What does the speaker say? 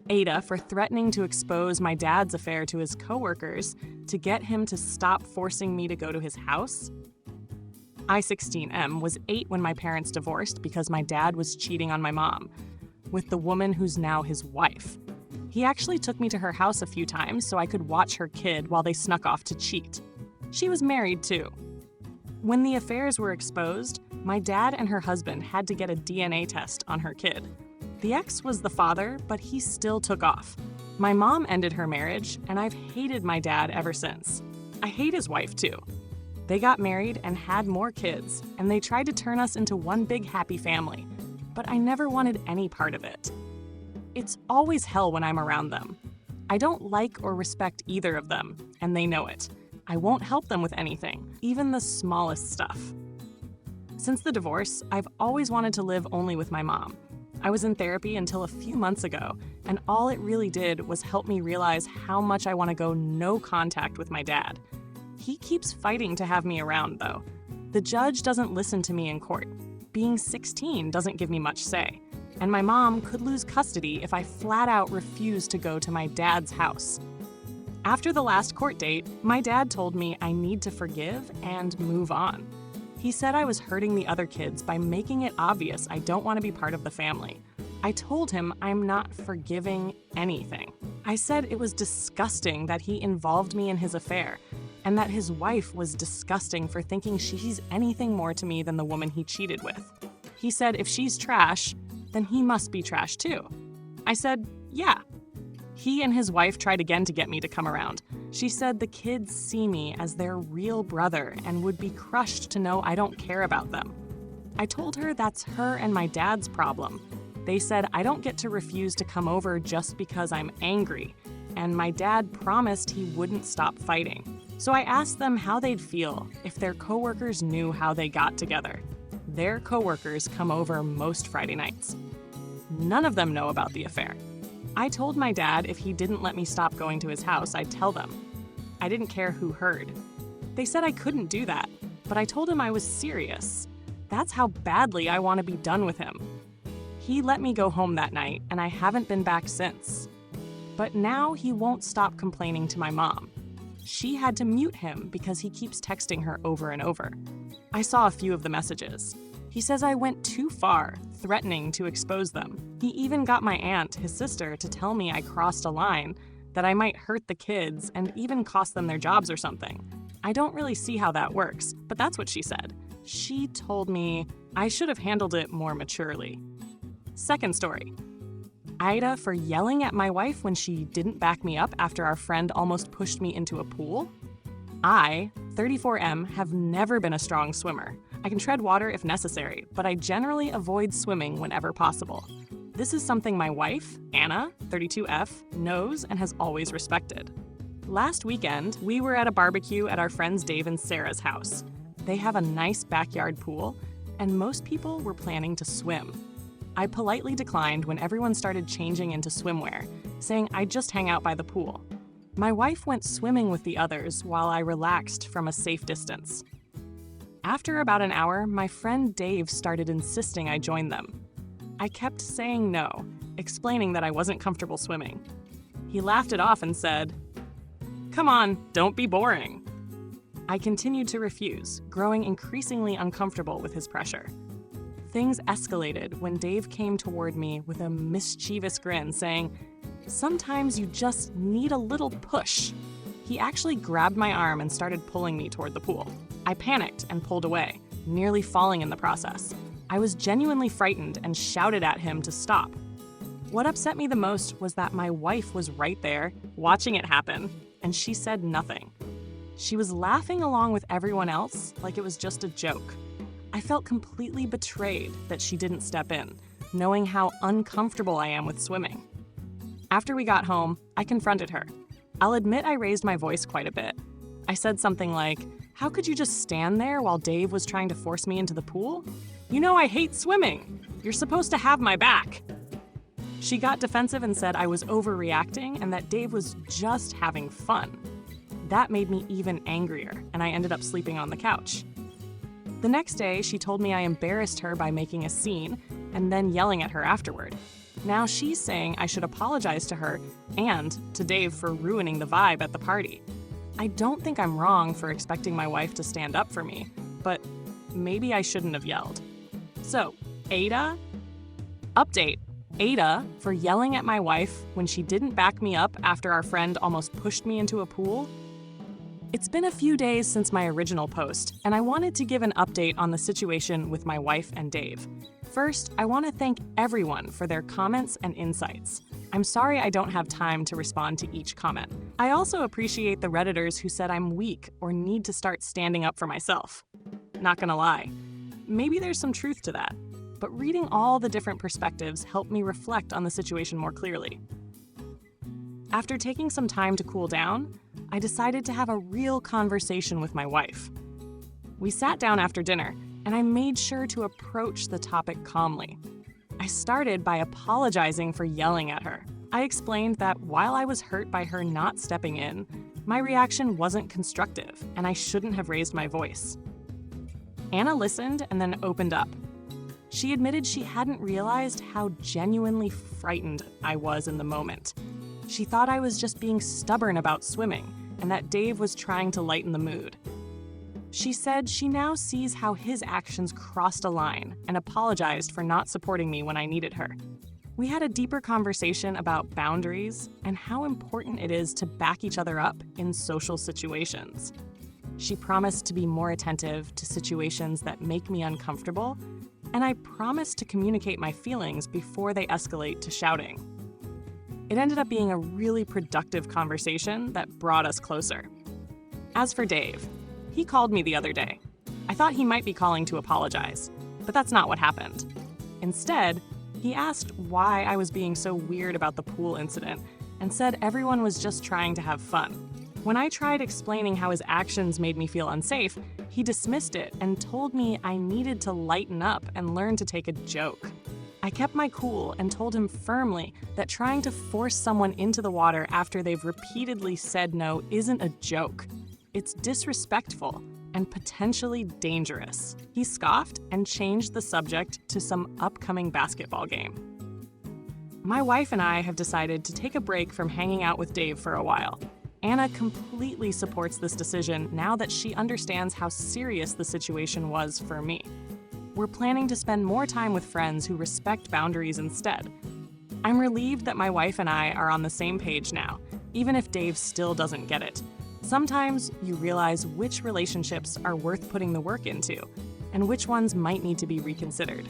Aita for threatening to expose my dad's affair to his coworkers to get him to stop forcing me to go to his house. I-16M was 8 when my parents divorced because my dad was cheating on my mom with the woman who's now his wife. He actually took me to her house a few times so I could watch her kid while they snuck off to cheat. She was married too. When the affairs were exposed, my dad and her husband had to get a DNA test on her kid. The ex was the father, but he still took off. My mom ended her marriage, and I've hated my dad ever since. I hate his wife too. They got married and had more kids, and they tried to turn us into one big happy family, but I never wanted any part of it. It's always hell when I'm around them. I don't like or respect either of them, and they know it. I won't help them with anything, even the smallest stuff. Since the divorce, I've always wanted to live only with my mom. I was in therapy until a few months ago, and all it really did was help me realize how much I want to go no contact with my dad. He keeps fighting to have me around, though. The judge doesn't listen to me in court. Being 16 doesn't give me much say, and my mom could lose custody if I flat out refuse to go to my dad's house. After the last court date, my dad told me I need to forgive and move on. He said I was hurting the other kids by making it obvious I don't want to be part of the family. I told him I'm not forgiving anything. I said it was disgusting that he involved me in his affair, and that his wife was disgusting for thinking she's anything more to me than the woman he cheated with. He said if she's trash, then he must be trash too. I said, yeah. He and his wife tried again to get me to come around. She said the kids see me as their real brother and would be crushed to know I don't care about them. I told her that's her and my dad's problem. They said I don't get to refuse to come over just because I'm angry, and my dad promised he wouldn't stop fighting. So I asked them how they'd feel if their coworkers knew how they got together. Their coworkers come over most Friday nights. None of them know about the affair. I told my dad if he didn't let me stop going to his house, I'd tell them. I didn't care who heard. They said I couldn't do that, but I told him I was serious. That's how badly I want to be done with him. He let me go home that night, and I haven't been back since. But now he won't stop complaining to my mom. She had to mute him because he keeps texting her over and over. I saw a few of the messages. He says I went too far, threatening to expose them. He even got my aunt, his sister, to tell me I crossed a line, that I might hurt the kids and even cost them their jobs or something. I don't really see how that works, but that's what she said. She told me I should have handled it more maturely. Second story. Aita for yelling at my wife when she didn't back me up after our friend almost pushed me into a pool. I, 34M, have never been a strong swimmer. I can tread water if necessary, but I generally avoid swimming whenever possible. This is something my wife, Anna, 32F, knows and has always respected. Last weekend, we were at a barbecue at our friends Dave and Sarah's house. They have a nice backyard pool, and most people were planning to swim. I politely declined when everyone started changing into swimwear, saying I'd just hang out by the pool. My wife went swimming with the others while I relaxed from a safe distance. After about an hour, my friend Dave started insisting I join them. I kept saying no, explaining that I wasn't comfortable swimming. He laughed it off and said, "Come on, don't be boring." I continued to refuse, growing increasingly uncomfortable with his pressure. Things escalated when Dave came toward me with a mischievous grin, saying, "Sometimes you just need a little push." He actually grabbed my arm and started pulling me toward the pool. I panicked and pulled away, nearly falling in the process. I was genuinely frightened and shouted at him to stop. What upset me the most was that my wife was right there, watching it happen, and she said nothing. She was laughing along with everyone else like it was just a joke. I felt completely betrayed that she didn't step in, knowing how uncomfortable I am with swimming. After we got home, I confronted her. I'll admit I raised my voice quite a bit. I said something like, "How could you just stand there while Dave was trying to force me into the pool? You know I hate swimming. You're supposed to have my back." She got defensive and said I was overreacting and that Dave was just having fun. That made me even angrier, and I ended up sleeping on the couch. The next day, she told me I embarrassed her by making a scene and then yelling at her afterward. Now she's saying I should apologize to her and to Dave for ruining the vibe at the party. I don't think I'm wrong for expecting my wife to stand up for me, but maybe I shouldn't have yelled. So, aita? Update. Aita for yelling at my wife when she didn't back me up after our friend almost pushed me into a pool? It's been a few days since my original post, and I wanted to give an update on the situation with my wife and Dave. First, I want to thank everyone for their comments and insights. I'm sorry I don't have time to respond to each comment. I also appreciate the Redditors who said I'm weak or need to start standing up for myself. Not gonna lie, maybe there's some truth to that, but reading all the different perspectives helped me reflect on the situation more clearly. After taking some time to cool down, I decided to have a real conversation with my wife. We sat down after dinner, and I made sure to approach the topic calmly. I started by apologizing for yelling at her. I explained that while I was hurt by her not stepping in, my reaction wasn't constructive, and I shouldn't have raised my voice. Anna listened and then opened up. She admitted she hadn't realized how genuinely frightened I was in the moment. She thought I was just being stubborn about swimming and that Dave was trying to lighten the mood. She said she now sees how his actions crossed a line and apologized for not supporting me when I needed her. We had a deeper conversation about boundaries and how important it is to back each other up in social situations. She promised to be more attentive to situations that make me uncomfortable, and I promised to communicate my feelings before they escalate to shouting. It ended up being a really productive conversation that brought us closer. As for Dave, he called me the other day. I thought he might be calling to apologize, but that's not what happened. Instead, he asked why I was being so weird about the pool incident and said everyone was just trying to have fun. When I tried explaining how his actions made me feel unsafe, he dismissed it and told me I needed to lighten up and learn to take a joke. I kept my cool and told him firmly that trying to force someone into the water after they've repeatedly said no isn't a joke. It's disrespectful and potentially dangerous. He scoffed and changed the subject to some upcoming basketball game. My wife and I have decided to take a break from hanging out with Dave for a while. Anna completely supports this decision now that she understands how serious the situation was for me. We're planning to spend more time with friends who respect boundaries instead. I'm relieved that my wife and I are on the same page now, even if Dave still doesn't get it. Sometimes you realize which relationships are worth putting the work into, and which ones might need to be reconsidered.